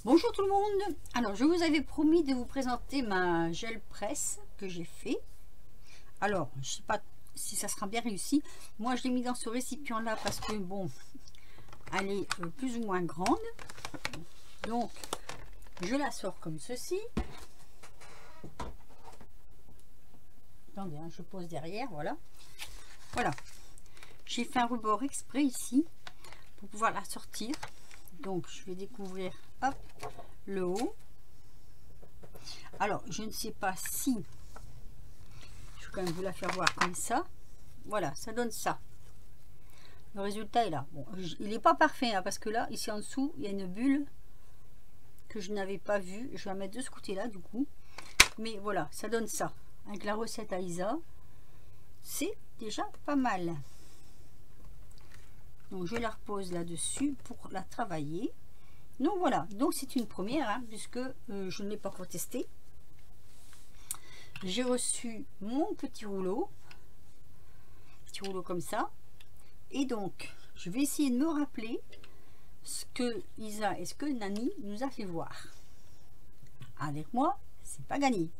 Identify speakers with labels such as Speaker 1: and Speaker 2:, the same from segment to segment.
Speaker 1: Bonjour tout le monde. Alors je vous avais promis de vous présenter ma gel presse que j'ai fait. Alors je sais pas si ça sera bien réussi. Moi je l'ai mis dans ce récipient là parce que bon, elle est plus ou moins grande. Donc je la sors comme ceci. Attendez, hein, je pose derrière, voilà. Voilà. J'ai fait un rebord exprès ici pour pouvoir la sortir. Donc je vais découvrir, hop, le haut. Alors je ne sais pas si je vais quand même vous la faire voir comme ça. Voilà, ça donne ça. Le résultat est là. Bon, il n'est pas parfait hein, parce que là, ici en dessous, il y a une bulle que je n'avais pas vue. Je vais la mettre de ce côté-là du coup. Mais voilà, ça donne ça. Avec la recette Aïsa, c'est déjà pas mal. Donc je la repose là-dessus pour la travailler. Donc voilà, donc c'est une première hein, puisque je ne l'ai pas encore testé. J'ai reçu mon petit rouleau comme ça, et donc je vais essayer de me rappeler ce que Isa et ce que Nani nous a fait voir. Avec moi, c'est pas gagné.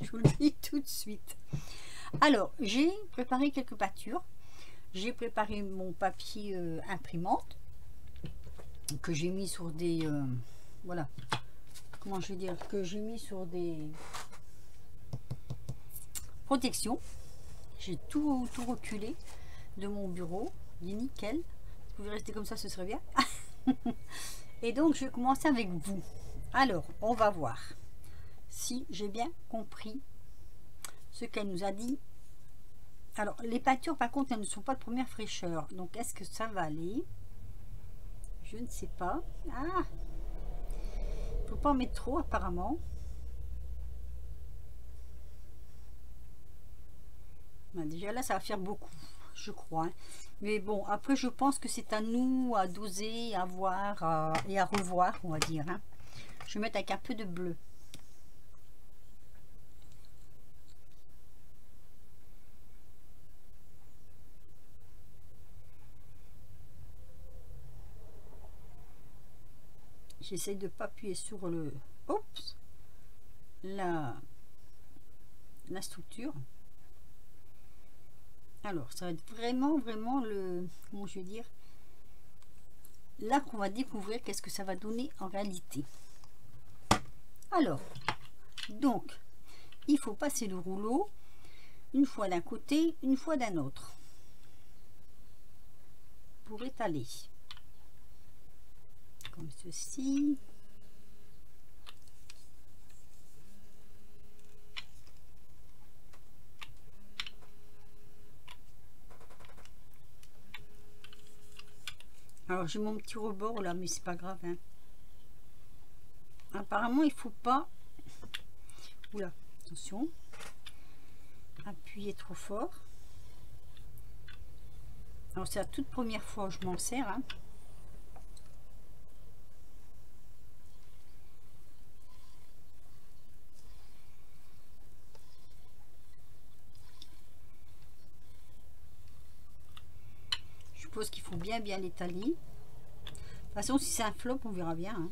Speaker 1: Je vous le dis tout de suite. Alors, j'ai préparé quelques pâtures. J'ai préparé mon papier imprimante que j'ai mis sur des voilà, comment je vais dire, que j'ai mis sur des protections. J'ai tout reculé de mon bureau. Il est nickel. Vous pouvez rester comme ça, ce serait bien. Et donc je vais commencer avec vous. Alors on va voir si j'ai bien compris ce qu'elle nous a dit. Alors les peintures par contre elles ne sont pas de première fraîcheur, donc est-ce que ça va aller? Je ne sais pas. Ah, faut pas en mettre trop apparemment. Ben, déjà là ça va faire beaucoup, je crois, hein. Mais bon, après je pense que c'est à nous à doser, à voir et à revoir, on va dire, hein. Je vais mettre avec un peu de bleu. J'essaye de ne pas appuyer sur le... Oups, la structure. Alors, ça va être vraiment le... Comment je vais dire? Là qu'on va découvrir qu'est-ce que ça va donner en réalité. Alors, donc, il faut passer le rouleau une fois d'un côté, une fois d'un autre. Pour étaler. Comme ceci. Alors j'ai mon petit rebord là, mais c'est pas grave, hein. Apparemment il faut pas, oula, attention, appuyer trop fort. Alors c'est la toute première fois que je m'en sers, hein. Je suppose qu'il faut bien l'étaler. De toute façon si c'est un flop on verra bien, hein.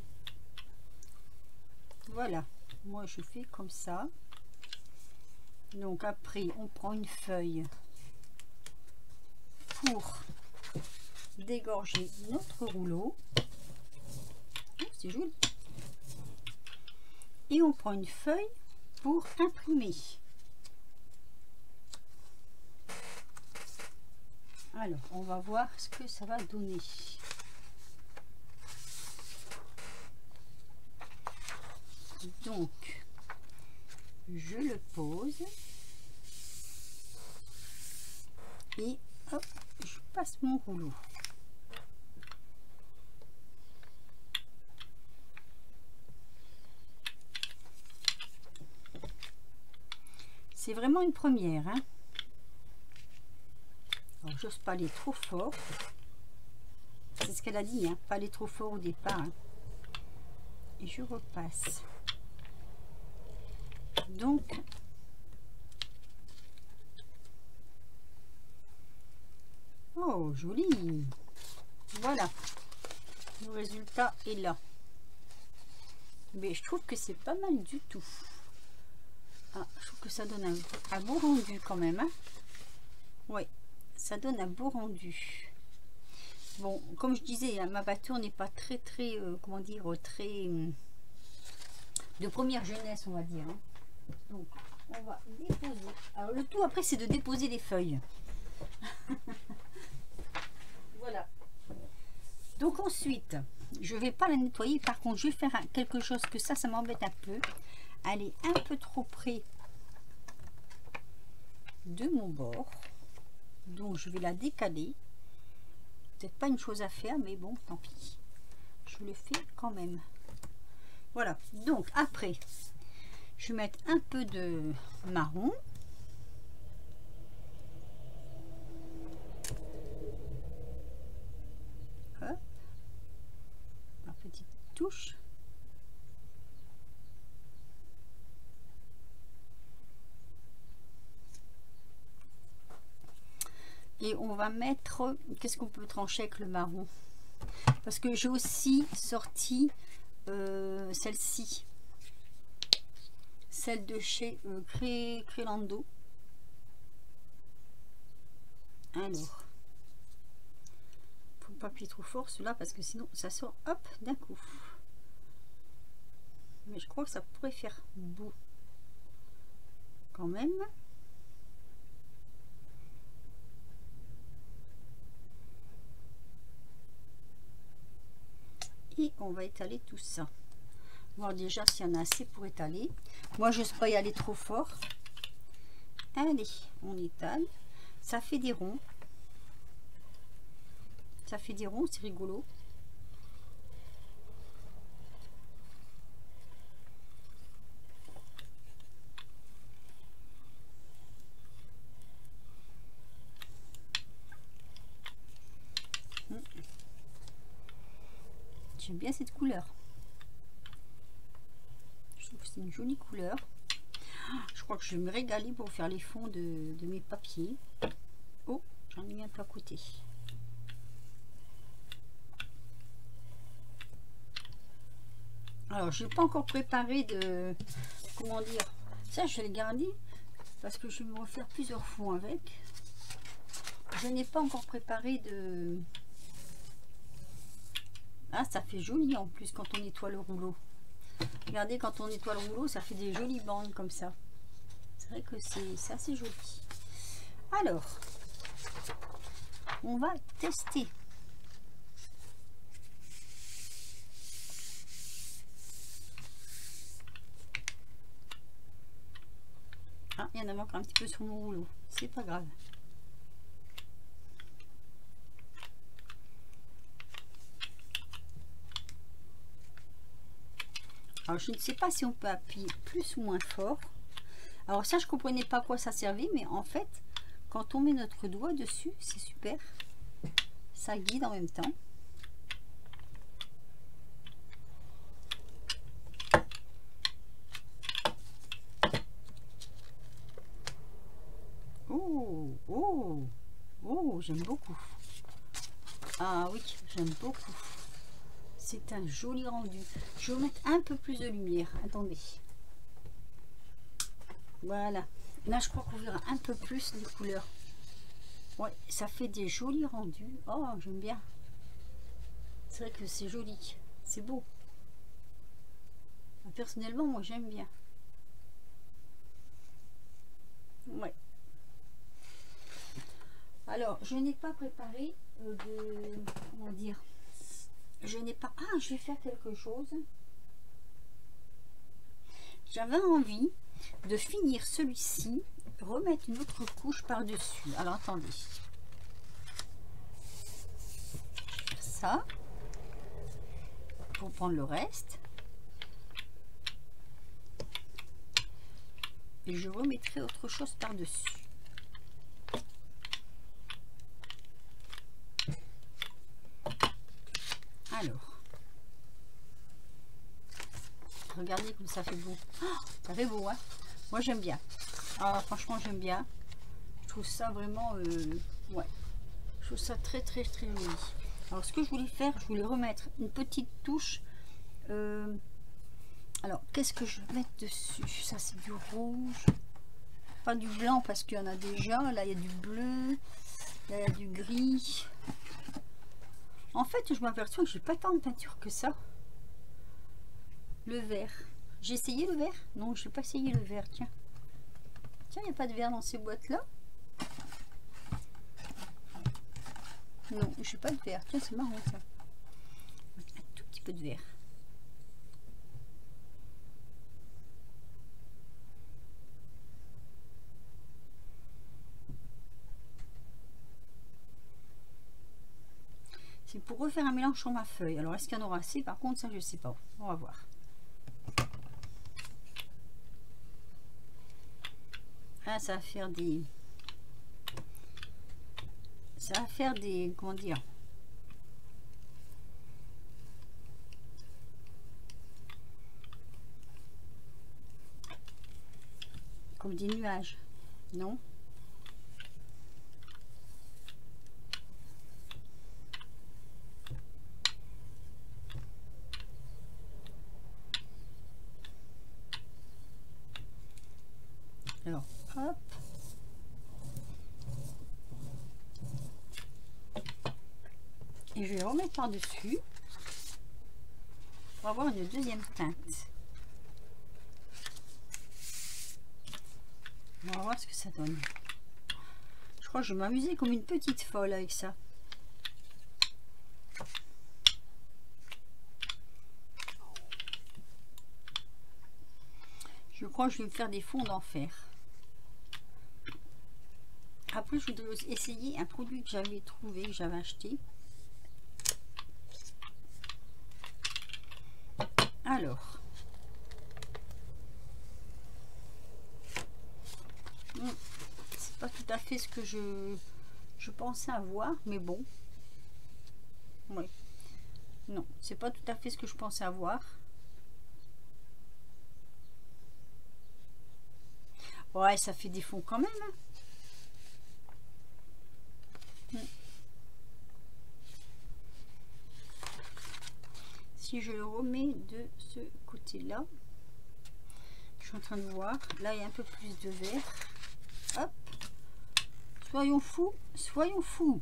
Speaker 1: Voilà, moi je fais comme ça. Donc après on prend une feuille pour dégorger notre rouleau. Oh, c'est joli. Et on prend une feuille pour imprimer. Alors on va voir ce que ça va donner. Donc je le pose et hop, je passe mon rouleau. C'est vraiment une première, hein. Alors j'ose pas aller trop fort. C'est ce qu'elle a dit, hein, pas aller trop fort au départ, hein. Et je repasse. Donc oh joli, voilà, le résultat est là. Mais je trouve que c'est pas mal du tout. Ah, je trouve que ça donne un beau rendu quand même. Hein. Oui, ça donne un beau rendu. Bon, comme je disais, hein, ma pâture n'est pas très, comment dire, très de première jeunesse, on va dire. Hein. Donc, on va déposer. Alors, le tout après, c'est de déposer les feuilles. Voilà. Donc ensuite, je vais pas la nettoyer. Par contre, je vais faire quelque chose que ça m'embête un peu. Elle est un peu trop près de mon bord. Donc, je vais la décaler. Peut-être pas une chose à faire, mais bon, tant pis. Je le fais quand même. Voilà. Donc, après, je vais mettre un peu de marron. Hop. Ma petite touche. Et on va mettre, qu'est-ce qu'on peut trancher avec le marron? Parce que j'ai aussi sorti celle-ci. Celle de chez Crélando. Alors, faut pas appuyer trop fort celui-là parce que sinon ça sort hop d'un coup. Mais je crois que ça pourrait faire beau quand même. Et on va étaler tout ça. Voir déjà s'il y en a assez pour étaler. Moi, je n'ose pas y aller trop fort. Allez, on étale. Ça fait des ronds. Ça fait des ronds, c'est rigolo. J'aime bien cette couleur. Je trouve que c'est une jolie couleur. Je crois que je vais me régaler pour faire les fonds de mes papiers. Oh, j'en ai mis un peu à côté. Alors, je n'ai pas encore préparé de... Comment dire? Ça, je vais le garder parce que je vais me refaire plusieurs fonds avec. Je n'ai pas encore préparé de... Ah, ça fait joli en plus quand on nettoie le rouleau. Regardez, quand on nettoie le rouleau, ça fait des jolies bandes comme ça. C'est vrai que c'est assez joli. Alors, on va tester. Ah, il y en a encore un petit peu sur mon rouleau. C'est pas grave. Alors, je ne sais pas si on peut appuyer plus ou moins fort. Alors ça, je comprenais pas à quoi ça servait, mais en fait, quand on met notre doigt dessus, c'est super. Ça guide en même temps. Oh, oh, oh, j'aime beaucoup. Ah oui, j'aime beaucoup. C'est un joli rendu. Je vais mettre un peu plus de lumière. Attendez. Voilà. Là, je crois qu'on verra un peu plus de couleurs. Ouais, ça fait des jolis rendus. Oh, j'aime bien. C'est vrai que c'est joli. C'est beau. Personnellement, moi, j'aime bien. Ouais. Alors, je n'ai pas préparé de... Comment dire? Je n'ai pas... Ah, je vais faire quelque chose. J'avais envie de finir celui-ci, remettre une autre couche par-dessus. Alors, attendez. Ça. Pour prendre le reste. Et je remettrai autre chose par-dessus. Alors, regardez comme ça fait beau. Oh, ça fait beau, hein? Moi, j'aime bien. Ah, franchement, j'aime bien. Je trouve ça vraiment... ouais. Je trouve ça très, très, très joli. Alors, ce que je voulais faire, je voulais remettre une petite touche Alors, qu'est-ce que je vais mettre dessus? Ça, c'est du rouge. Pas du blanc parce qu'il y en a déjà. Là, il y a du bleu. Là, il y a du gris. En fait, je m'aperçois que j'ai pas tant de peinture que ça. Le vert. J'ai essayé le vert? Non, je n'ai pas essayé le vert. Tiens. Tiens, il n'y a pas de vert dans ces boîtes-là. Non, je n'ai pas de vert. Tiens, c'est marrant ça. Un tout petit peu de vert. C'est pour refaire un mélange sur ma feuille. Alors, est-ce qu'il y en aura assez? Par contre, ça, je ne sais pas. On va voir. Ah, ça va faire des... Ça va faire des... Comment dire? Comme des nuages. Non? Alors, hop. Et je vais remettre par-dessus pour avoir une deuxième teinte. On va voir ce que ça donne. Je crois que je vais m'amuser comme une petite folle avec ça. Je crois que je vais me faire des fonds d'enfer. Après, je voudrais aussi essayer un produit que j'avais trouvé, que j'avais acheté. Alors, c'est pas tout à fait ce que je pensais avoir, mais bon. Oui. Non, c'est pas tout à fait ce que je pensais avoir. Ouais, ça fait des fonds quand même. Hein. Si je le remets de ce côté-là, je suis en train de voir. Là, il y a un peu plus de vert. Hop. Soyons fous, soyons fous.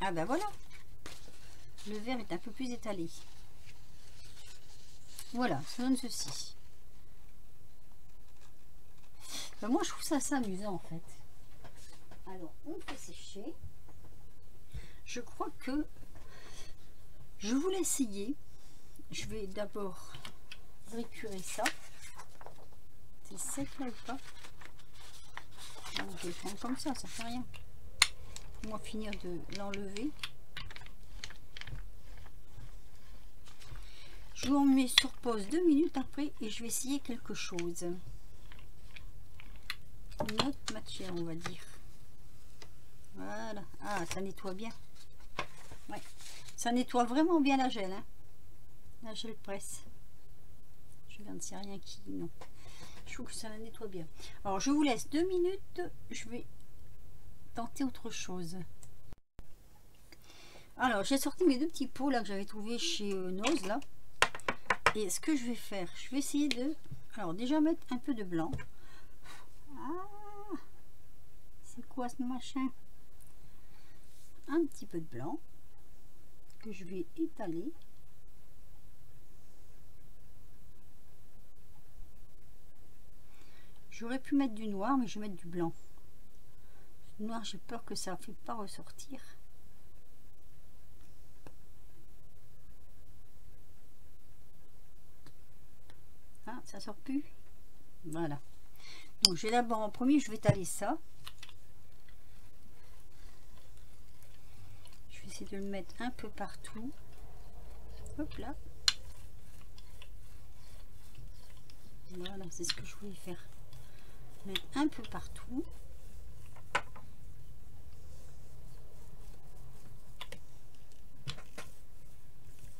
Speaker 1: Ah ben voilà. Le vert est un peu plus étalé. Voilà, ça donne ceci. Ben moi, je trouve ça assez amusant en fait. Alors, on fait sécher. Je crois que je voulais essayer. Je vais d'abord récurer ça. C'est sec là ou pas? Non, je vais le prendre comme ça fait rien. On va finir de l'enlever. Je vous mets sur pause 2 minutes après et je vais essayer quelque chose. Une autre matière, on va dire. Voilà. Ah, ça nettoie bien. Ouais. Ça nettoie vraiment bien la gel. Hein. La gel presse. Je ne sais rien qui... Non. Je trouve que ça la nettoie bien. Alors, je vous laisse 2 minutes. Je vais tenter autre chose. Alors, j'ai sorti mes 2 petits pots là que j'avais trouvé chez Nose là. Et ce que je vais faire, je vais essayer de... Alors, déjà mettre un peu de blanc. Ah, c'est quoi ce machin? Un petit peu de blanc que je vais étaler. J'aurais pu mettre du noir, mais je vais mettre du blanc. Le noir, j'ai peur que ça ne fait pas ressortir. Ah, ça sort plus. Voilà. Donc, je vais d'abord, en premier, je vais étaler ça. Je vais essayer de le mettre un peu partout. Hop là. Voilà, c'est ce que je voulais faire. Mettre un peu partout.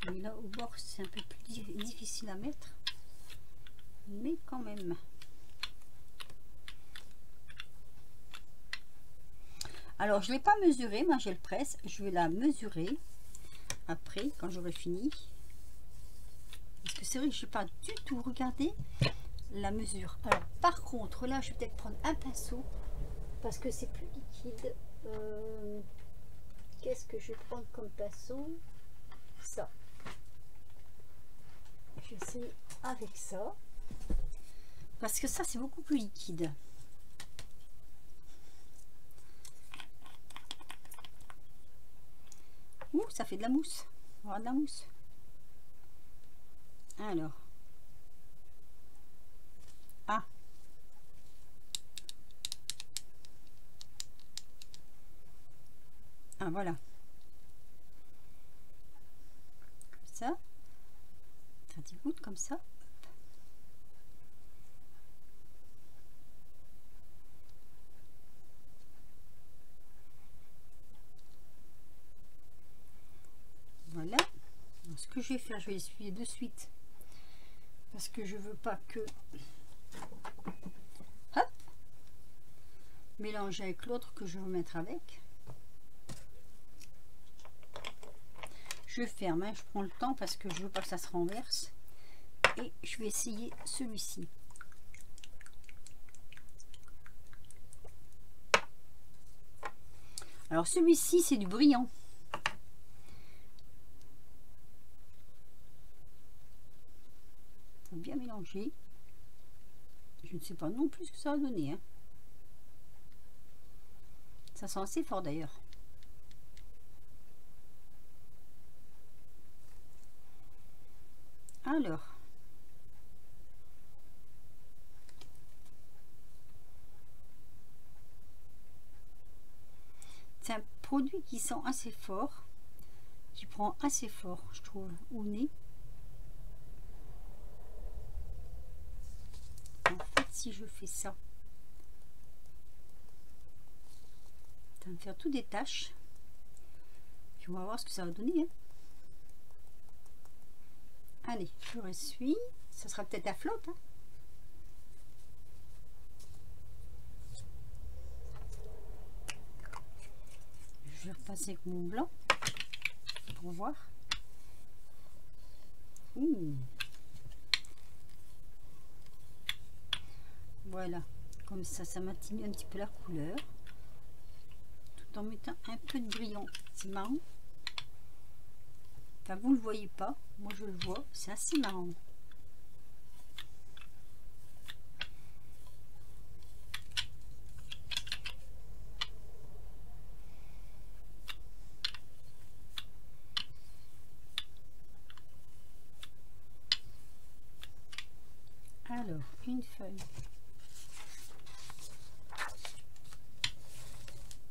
Speaker 1: Et là, au bord, c'est un peu plus difficile à mettre. Mais quand même. Alors, je ne l'ai pas mesuré, ma gel presse. Je vais la mesurer. après quand j'aurai fini. Parce que c'est vrai que je n'ai pas du tout regardé la mesure. Alors par contre là je vais peut-être prendre un pinceau parce que c'est plus liquide. Qu'est-ce que je vais prendre comme pinceau? Ça. Je vais essayer avec ça. Parce que ça c'est beaucoup plus liquide. Ouh, ça fait de la mousse. On va avoir de la mousse. Alors. Ah. Ah, voilà. Comme ça. Un petit bout comme ça. Voilà. Donc, ce que je vais faire, je vais essuyer de suite. Parce que je veux pas que... Hop, mélanger avec l'autre que je veux mettre avec. Je ferme, hein, je prends le temps parce que je veux pas que ça se renverse. Et je vais essayer celui-ci. Alors celui-ci c'est du brillant. Faut bien mélanger. Je ne sais pas non plus ce que ça va donner. Hein. Ça sent assez fort d'ailleurs. Alors. C'est un produit qui sent assez fort. J'y prends assez fort, je trouve, au nez. En fait, si je fais ça, ça va me faire tout des taches. Puis on va voir ce que ça va donner. Hein. Allez, je ressuie. Ça sera peut-être à flotte. Hein. Je vais repasser avec mon blanc pour voir. Voilà, comme ça m'atténue un petit peu la couleur, tout en mettant un peu de brillant. C'est marrant. Enfin, vous ne le voyez pas, moi je le vois, c'est assez marrant. Alors, une feuille.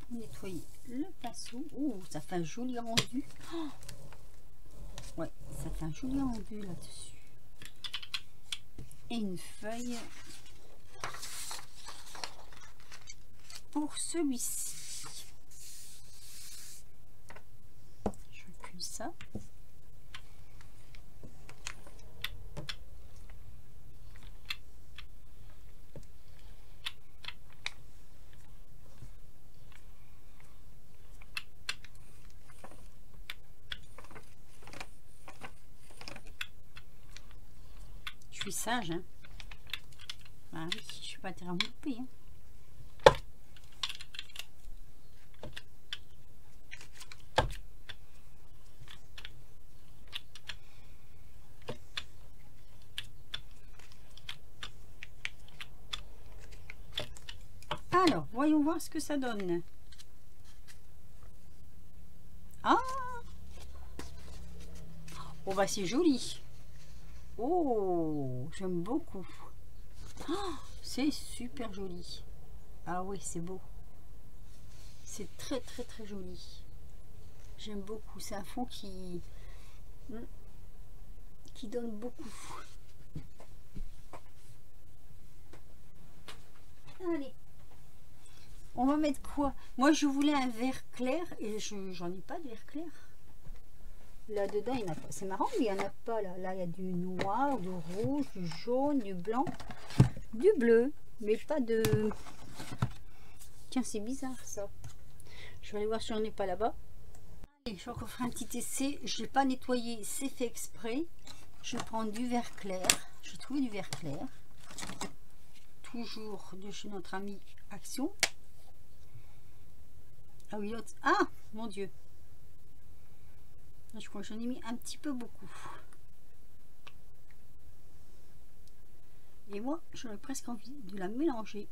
Speaker 1: Pour nettoyer le pinceau. Oh, ça fait un joli rendu. Oh, ouais, ça fait un joli rendu là-dessus. Et une feuille pour celui-ci. Je recule ça. Je suis sage, hein. Ah oui, je suis pas très remoupée, hein. Alors, voyons voir ce que ça donne. Ah! Oh, bah c'est joli. Oh, j'aime beaucoup. Oh, c'est super joli. Ah oui, c'est beau. C'est très très très joli. J'aime beaucoup. C'est un fond qui donne beaucoup. Allez. On va mettre quoi? Moi, je voulais un vert clair et j'en ai pas de vert clair. Là dedans, il n'y en a pas. C'est marrant, mais il n'y en a pas là. Là, il y a du noir, du rouge, du jaune, du blanc, du bleu, mais pas de... Tiens, c'est bizarre ça. Je vais aller voir si j'en ai pas là-bas. Allez, je referai un petit essai. Je n'ai pas nettoyé, c'est fait exprès. Je vais prendre du vert clair. J'ai trouvé du vert clair. Toujours de chez notre ami Action. Ah oui, l'autre. Ah, mon Dieu. Je crois que j'en ai mis un petit peu beaucoup. Et moi, j'aurais presque envie de la mélanger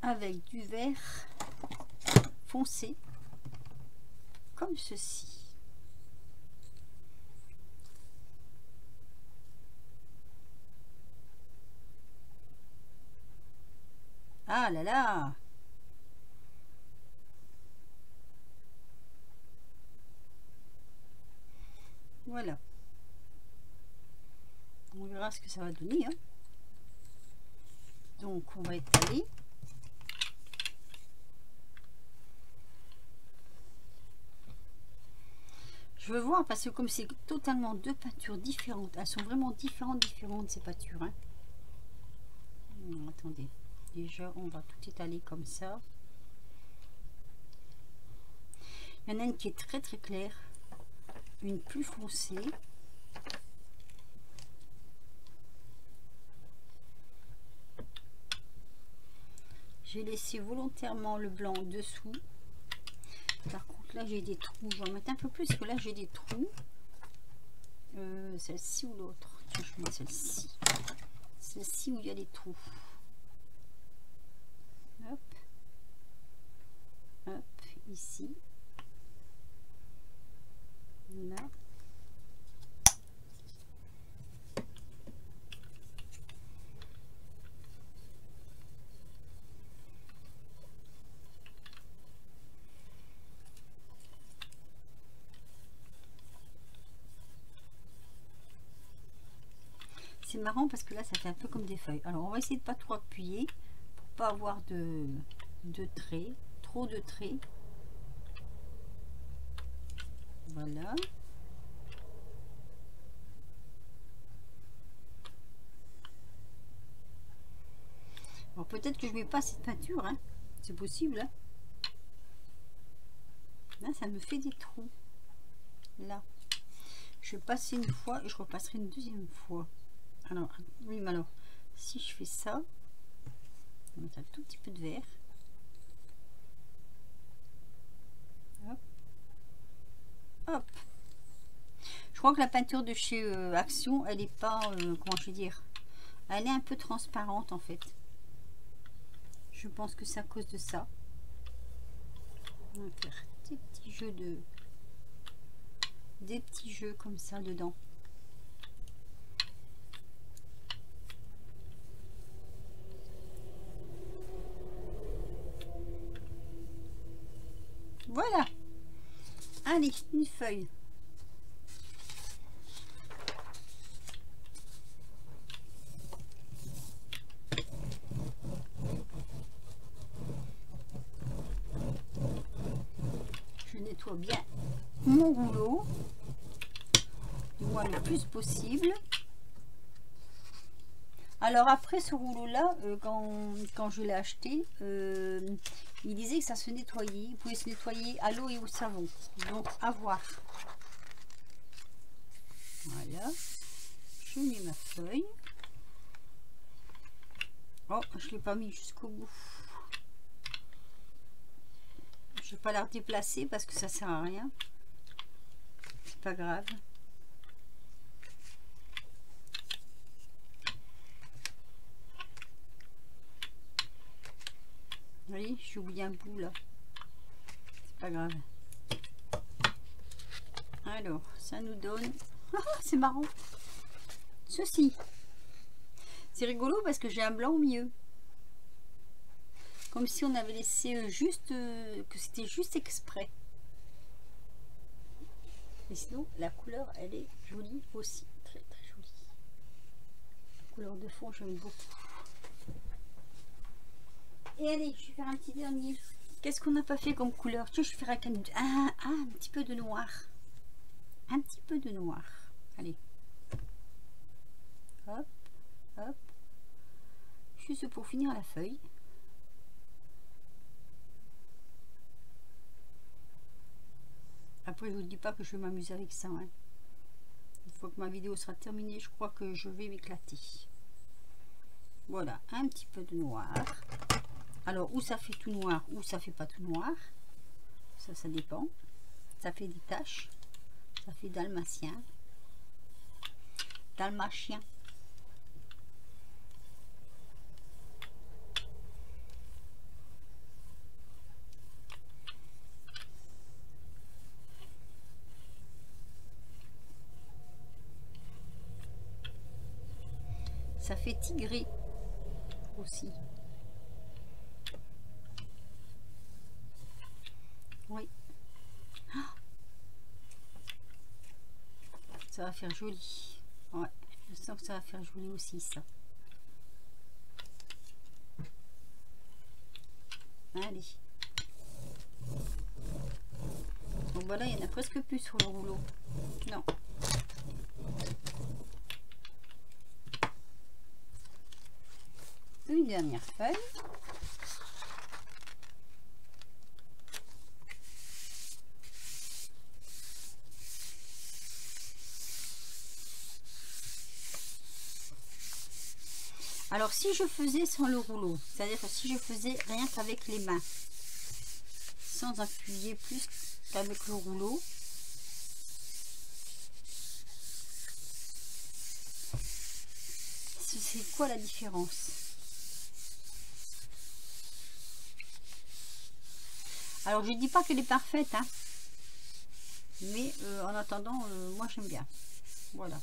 Speaker 1: avec du vert foncé, comme ceci. Ah là là! Voilà. On verra ce que ça va donner. Hein. Donc, on va étaler. Je veux voir parce que comme c'est totalement deux peintures différentes, elles sont vraiment différentes ces peintures. Hein. Attendez, déjà on va tout étaler comme ça. Il y en a une qui est très très claire, une plus foncée. J'ai laissé volontairement le blanc dessous. Par contre là j'ai des trous, je vais en mettre un peu plus parce que là j'ai des trous. Celle-ci ou l'autre? Tiens, je mets celle-ci. Celle-ci où il y a des trous. Hop. Hop, ici. Là. C'est marrant parce que là ça fait un peu comme des feuilles. Alors on va essayer de pas trop appuyer pour pas avoir de traits, trop de traits. Voilà. Alors peut-être que je mets pas cette peinture, hein. C'est possible. Hein. Là ça me fait des trous. Là. Je vais passer une fois et je repasserai une deuxième fois. Alors, oui, mais alors, si je fais ça, on va mettre un tout petit peu de vert. Hop. Hop. Je crois que la peinture de chez Action, elle n'est pas, comment je vais dire, elle est un peu transparente en fait. Je pense que c'est à cause de ça. On va faire des petits jeux comme ça dedans. Voilà. Allez, une feuille. Je nettoie bien mon rouleau, du moins le plus possible. Alors après ce rouleau là, quand je l'ai acheté, il disait que ça se nettoyait, il pouvait se nettoyer à l'eau et au savon, donc à voir. Voilà, je mets ma feuille. Oh, je l'ai pas mis jusqu'au bout. Je vais pas la déplacer parce que ça sert à rien, c'est pas grave. Oui, j'ai oublié un bout là. C'est pas grave. Alors, ça nous donne... c'est marrant. Ceci. C'est rigolo parce que j'ai un blanc au milieu. Comme si on avait laissé juste... que c'était juste exprès. Mais sinon, la couleur, elle est jolie aussi. Très très jolie. La couleur de fond, j'aime beaucoup. Et allez, je vais faire un petit dernier. Qu'est-ce qu'on n'a pas fait comme couleur? Je vais faire avec un petit peu de noir. Un petit peu de noir. Allez. Hop, hop. Juste pour finir la feuille. Après, je vous dis pas que je vais m'amuser avec ça. Hein. Une fois que ma vidéo sera terminée, je crois que je vais m'éclater. Voilà, un petit peu de noir. Alors, ou ça fait tout noir, ou ça fait pas tout noir. Ça dépend. Ça fait des taches. Ça fait dalmatien. Dalmatien. Ça fait tigré aussi. Oui. Ça va faire joli. Ouais, je sens que ça va faire joli aussi ça. Allez. Donc voilà, il y en a presque plus sur le rouleau. Non. Une dernière feuille. Alors si je faisais sans le rouleau, c'est-à-dire que si je faisais rien qu'avec les mains, sans appuyer plus qu'avec le rouleau, c'est quoi la différence? Alors je dis pas qu'elle est parfaite, hein, mais en attendant, moi j'aime bien. Voilà.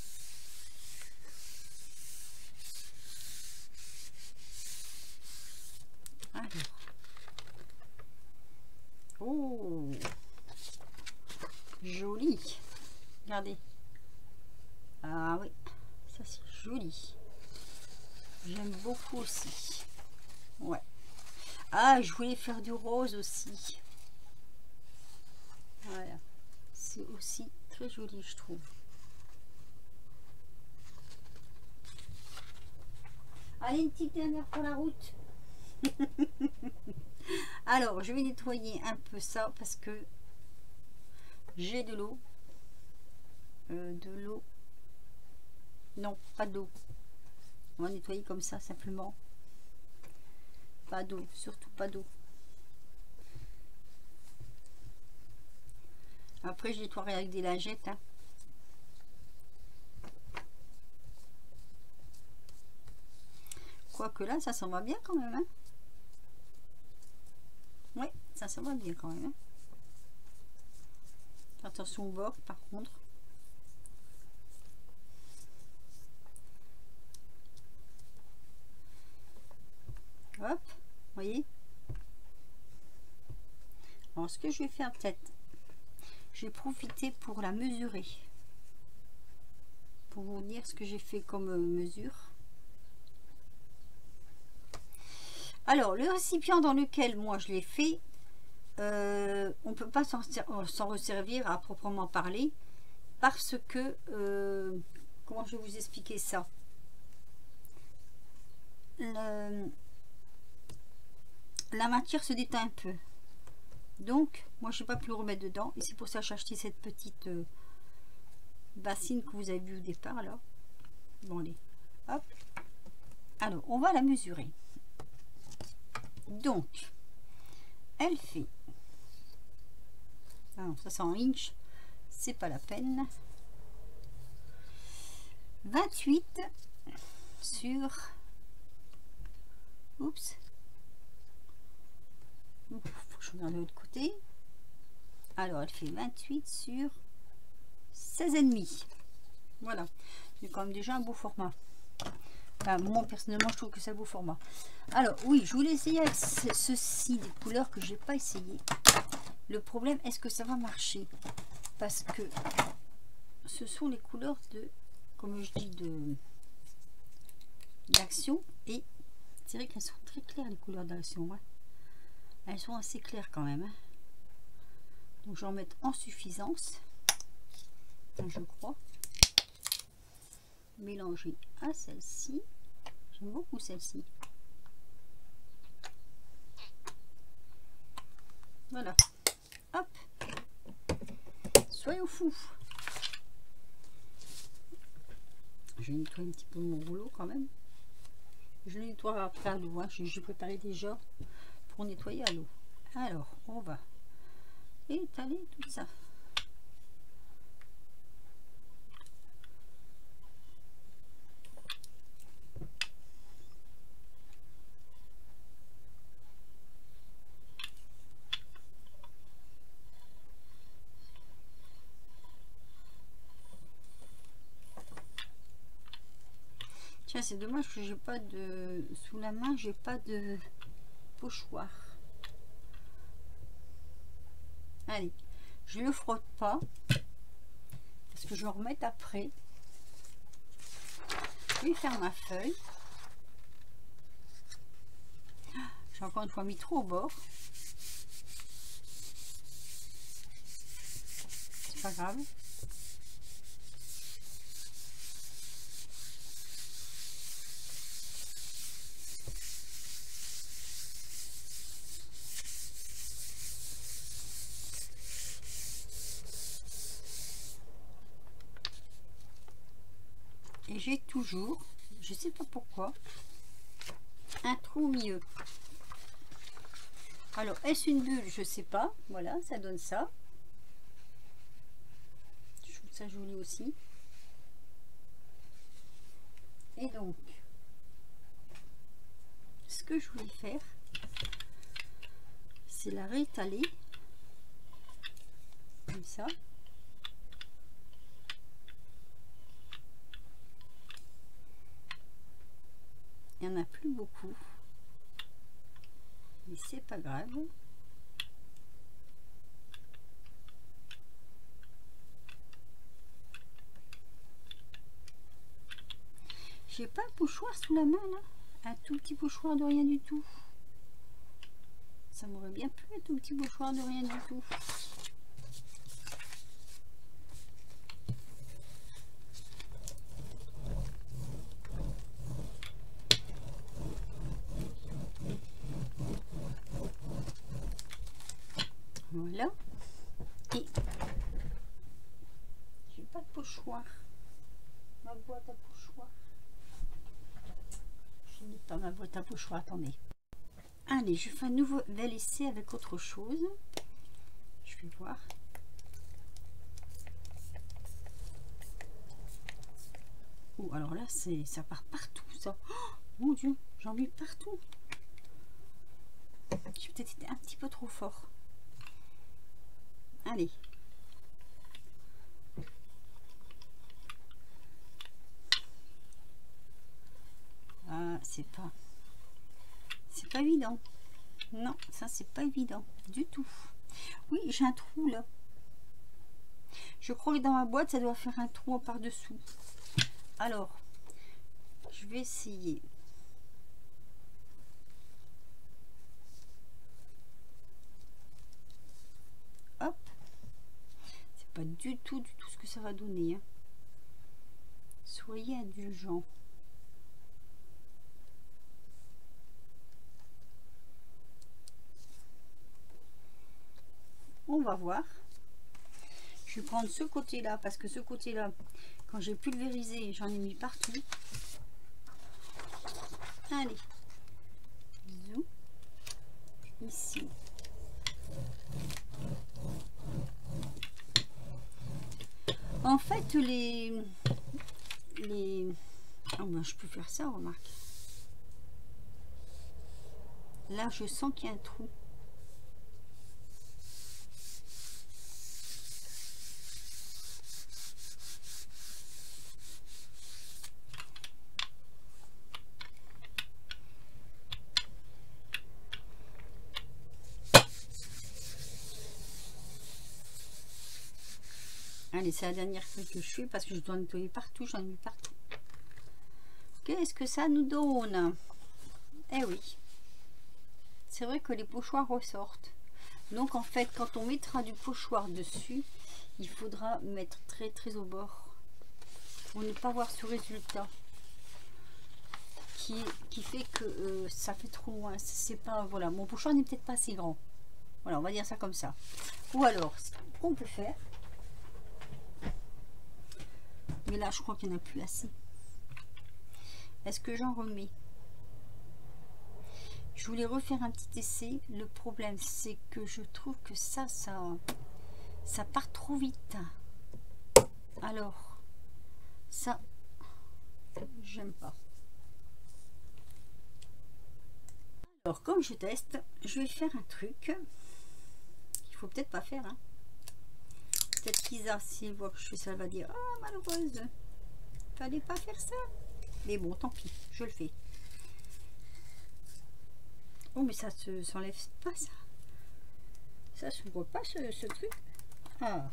Speaker 1: Alors. Oh, joli. Regardez. Ah oui, ça c'est joli. J'aime beaucoup aussi. Ouais. Ah, je voulais faire du rose aussi. Voilà. C'est aussi très joli, je trouve. Allez, une petite dernière pour la route. Alors, je vais nettoyer un peu ça parce que j'ai de l'eau. Non, pas d'eau. On va nettoyer comme ça, simplement. Pas d'eau, surtout pas d'eau. Après, je nettoierai avec des lingettes. Hein. Quoique là, ça s'en va bien quand même. Hein. Oui, ça s'en va bien quand même. Hein. Attention au bord, par contre. Hop, voyez. Alors, ce que je vais faire peut-être, j'ai profité pour la mesurer. Pour vous dire ce que j'ai fait comme mesure. Alors, le récipient dans lequel moi je l'ai fait, on ne peut pas s'en resservir à proprement parler parce que, comment je vais vous expliquer ça? La matière se déteint un peu. Donc, moi, je n'ai pas pu le remettre dedans. Et c'est pour ça que j'ai acheté cette petite bassine que vous avez vue au départ, là. Bon, allez, hop. Alors, on va la mesurer. Donc, elle fait... Ah non, ça c'est en inch. C'est pas la peine. 28 sur... Oups. Faut que je regarde de l'autre côté. Alors, elle fait 28 sur 16,5. Voilà. C'est quand même déjà un beau format. Enfin, moi, personnellement, je trouve que c'est un beau format. Alors, oui, je voulais essayer avec ceci, des couleurs que je n'ai pas essayé. Le problème, est-ce que ça va marcher? Parce que ce sont les couleurs de, comme je dis, d'Action. Et c'est vrai qu'elles sont très claires, les couleurs d'Action. Hein. Elles sont assez claires quand même. Hein. Donc, je vais en mettre en suffisance. Je crois. Mélanger à celle-ci. J'aime beaucoup celle-ci. Voilà. Hop. soyons fous. Je vais nettoyer un petit peu mon rouleau quand même. Je le nettoie après à l'eau, hein. J'ai préparé déjà pour nettoyer à l'eau. Alors, on va étaler tout ça. Tiens, c'est dommage que j'ai pas de... Sous la main, j'ai pas de pochoir. Allez, je le frotte pas. Parce que je vais en remettre après. Je vais faire ma feuille. J'ai encore une fois mis trop au bord. C'est pas grave. Et j'ai toujours, je sais pas pourquoi, un trou au milieu. Alors, est-ce une bulle? Je sais pas. Voilà, ça donne ça. Je trouve ça joli aussi. Et donc, ce que je voulais faire, c'est la réétaler comme ça. Il n'y en a plus beaucoup, mais c'est pas grave. J'ai pas un pochoir sous la main là, un tout petit pochoir de rien du tout. Ça m'aurait bien plu un tout petit pochoir de rien du tout. Voilà. Et j'ai pas de pochoir. Ma boîte à pochoir. Je n'ai pas ma boîte à pochoir. Attendez. Allez, je fais un nouvel essai avec autre chose. Je vais voir. Oh, alors là, ça part partout, ça. Oh, mon Dieu, j'en mets partout. J'ai peut-être été un petit peu trop fort. Allez. Ah, c'est pas évident. Non, ça c'est pas évident du tout. Oui, j'ai un trou là. Je crois que dans ma boîte, ça doit faire un trou par dessous. Alors, je vais essayer. Hop. C'est pas du tout ce que ça va donner, hein. Soyez indulgents. On va voir. Je vais prendre ce côté là parce que ce côté là, quand j'ai pulvérisé, j'en ai mis partout. Allez, bisous. Ici. En fait, oh ben, je peux faire ça, remarque. Là, je sens qu'il y a un trou. Allez, c'est la dernière fois que je fais parce que je dois nettoyer partout, j'en ai mis partout. Qu'est-ce que ça nous donne? Eh oui, c'est vrai que les pochoirs ressortent. Donc en fait, quand on mettra du pochoir dessus, il faudra mettre très au bord pour ne pas voir ce résultat qui fait que ça fait trop loin. C'est pas, voilà, mon pochoir n'est peut-être pas assez grand. Voilà, on va dire ça comme ça. Ou alors, ce qu'on peut faire, Mais là, je crois qu'il n'y en a plus assez. Est-ce que j'en remets? Je voulais refaire un petit essai. Le problème, c'est que je trouve que ça part trop vite. Alors, ça, j'aime pas. Alors, comme je teste, je vais faire un truc qu'il faut peut-être pas faire. Hein. Peut-être qu'Isa, si elle voit que je fais ça, elle va dire « Ah, malheureuse, fallait pas faire ça. » Mais bon, tant pis, je le fais. Oh, mais ça s'enlève pas, ça. Ça s'ouvre pas, ce truc. Ah.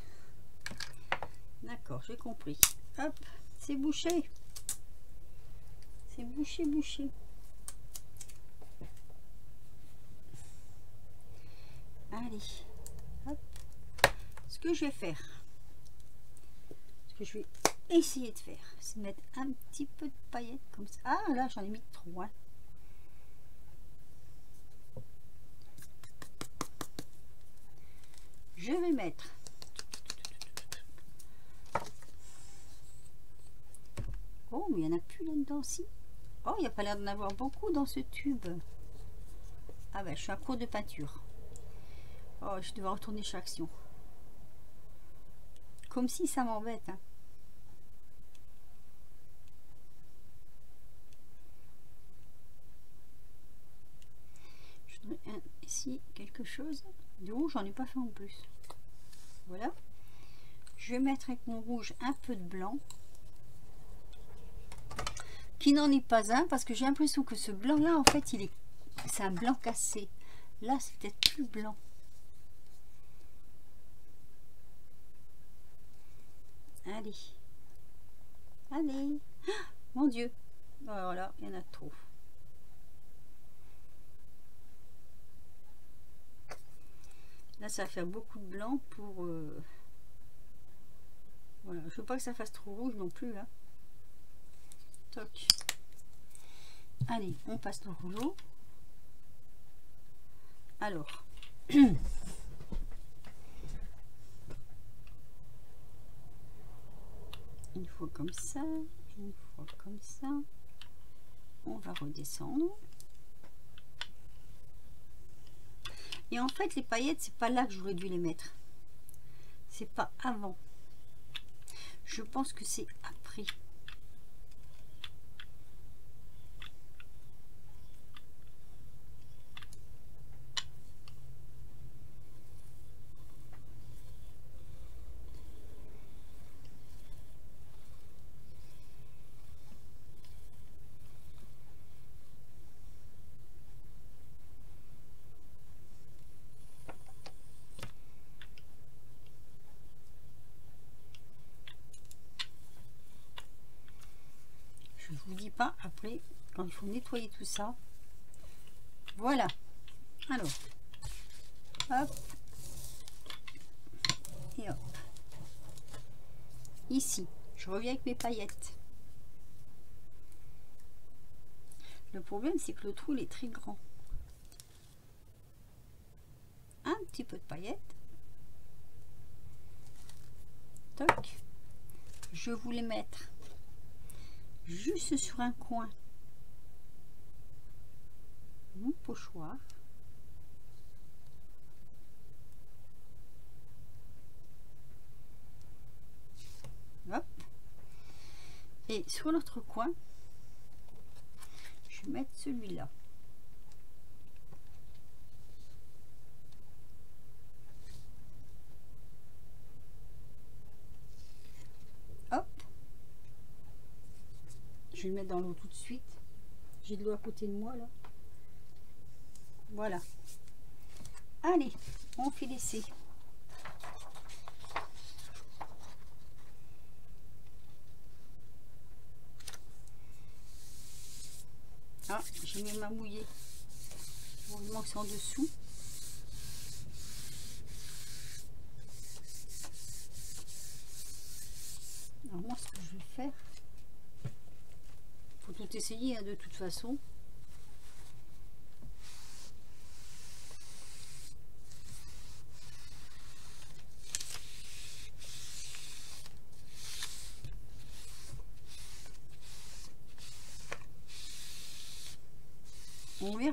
Speaker 1: D'accord, j'ai compris. Hop, c'est bouché. C'est bouché, bouché. Allez, hop. Ce que je vais faire, ce que je vais essayer de faire, c'est mettre un petit peu de paillettes comme ça. Ah, là, j'en ai mis trop. Hein. Je vais mettre oh, mais il n'y en a plus là-dedans, si. Oh, il n'y a pas l'air d'en avoir beaucoup dans ce tube. Ah ben, je suis à court de peinture. Oh, je devais retourner chez Action. Comme si ça m'embête. Hein. Je voudrais ici quelque chose. Du rouge, j'en ai pas fait en plus. Voilà. Je vais mettre avec mon rouge un peu de blanc. Qui n'en est pas un, parce que j'ai l'impression que ce blanc-là, en fait, c'est un blanc cassé. Là, c'est peut-être plus blanc. Allez. Allez. Ah, mon Dieu. Voilà, il y en a trop. Là, ça va faire beaucoup de blanc pour... Voilà, je veux pas que ça fasse trop rouge non plus. Hein. Toc. Allez, on passe le rouleau. Alors. Une fois comme ça, une fois comme ça. On va redescendre. Et en fait, les paillettes, c'est pas là que j'aurais dû les mettre. C'est pas avant. Je pense que c'est après. Je vous dis pas après quand il faut nettoyer tout ça. Voilà. Alors, hop et hop. Ici, je reviens avec mes paillettes. Le problème, c'est que le trou il est très grand. Un petit peu de paillettes. Toc. Je voulais mettre juste sur un coin mon pochoir. Hop. Et sur l'autre coin, je vais mettre celui-là. Hop. Je vais le mettre dans l'eau tout de suite. J'ai de l'eau à côté de moi là. Voilà. Allez, on fait l'essai. Ah, j'ai mis ma mouillée. Heureusement que c'est en dessous. Alors moi, ce que je vais faire, faut tout essayer hein, de toute façon.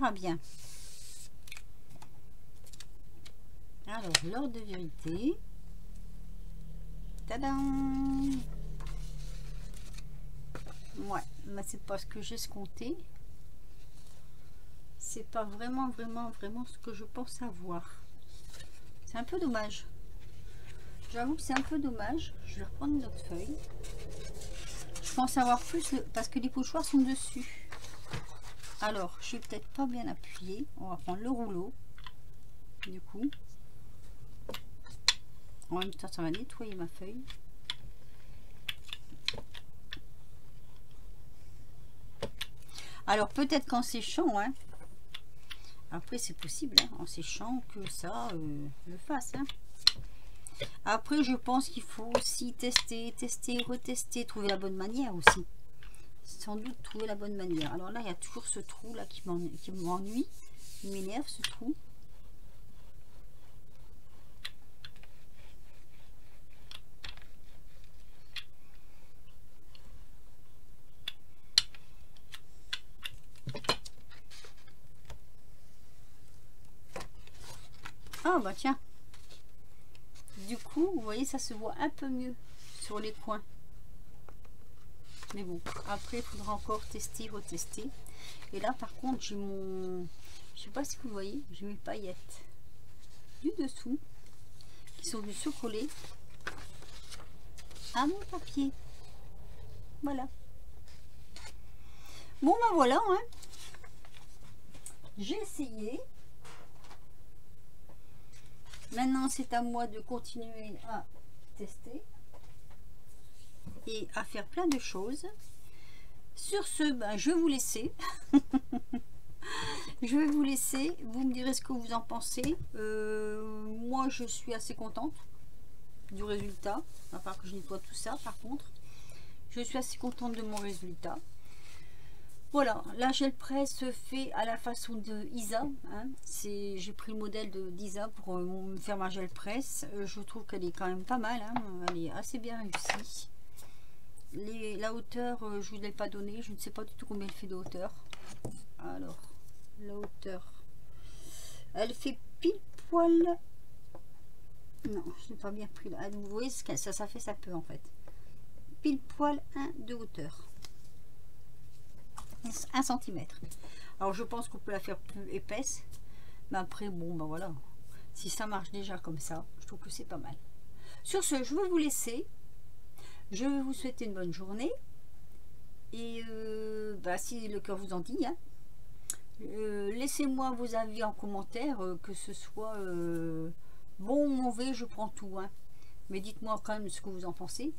Speaker 1: verra bien. Alors, l'ordre de vérité. Tadam! Ouais, mais c'est pas ce que j'ai escompté. C'est pas vraiment ce que je pense avoir. C'est un peu dommage. J'avoue que c'est un peu dommage. Je vais reprendre une autre feuille. Je pense avoir plus parce que les pochoirs sont dessus. Alors, je suis peut-être pas bien appuyée. On va prendre le rouleau. Du coup, en même temps, ça va nettoyer ma feuille. Alors, peut-être qu'en séchant, hein, après c'est possible, hein, en séchant que ça le fasse. Hein. Après, je pense qu'il faut aussi tester, retester, trouver la bonne manière aussi. Sans doute trouver la bonne manière. Alors là, il y a toujours ce trou là qui m'ennuie, qui m'énerve, ce trou. Ah bah tiens. Du coup, vous voyez, ça se voit un peu mieux sur les coins. Mais bon, après, il faudra encore tester, retester. Et là, par contre, j'ai mon... Je sais pas si vous voyez, j'ai mes paillettes du dessous qui sont venues se coller à mon papier. Voilà. Bon, ben voilà, hein. J'ai essayé. Maintenant, c'est à moi de continuer à tester et à faire plein de choses. Sur ce, ben, je vais vous laisser. Je vais vous laisser. Vous me direz ce que vous en pensez. Moi, je suis assez contente du résultat. À part que je nettoie tout ça, par contre. Je suis assez contente de mon résultat. Voilà, la gel presse fait à la façon de Isa. Hein. J'ai pris le modèle d'Isa pour me faire ma gel presse. Je trouve qu'elle est quand même pas mal. Hein. Elle est assez bien réussie. La hauteur, je ne vous l'ai pas donné. Je ne sais pas du tout combien elle fait de hauteur. Alors, la hauteur. Elle fait pile poil. Non, je n'ai pas bien pris là. Vous voyez ce que ça fait, ça peut en fait. Pile poil 1 de hauteur. 1 cm. Alors je pense qu'on peut la faire plus épaisse, mais après bon ben voilà, si ça marche déjà comme ça, je trouve que c'est pas mal. Sur ce, je vais vous laisser. Je vais vous souhaiter une bonne journée et bah, si le cœur vous en dit, hein, laissez-moi vos avis en commentaire, que ce soit bon ou mauvais, je prends tout, hein. Mais dites-moi quand même ce que vous en pensez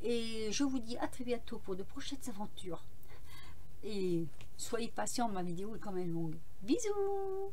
Speaker 1: et je vous dis à très bientôt pour de prochaines aventures. Et soyez patient, ma vidéo est quand même longue. Bisous!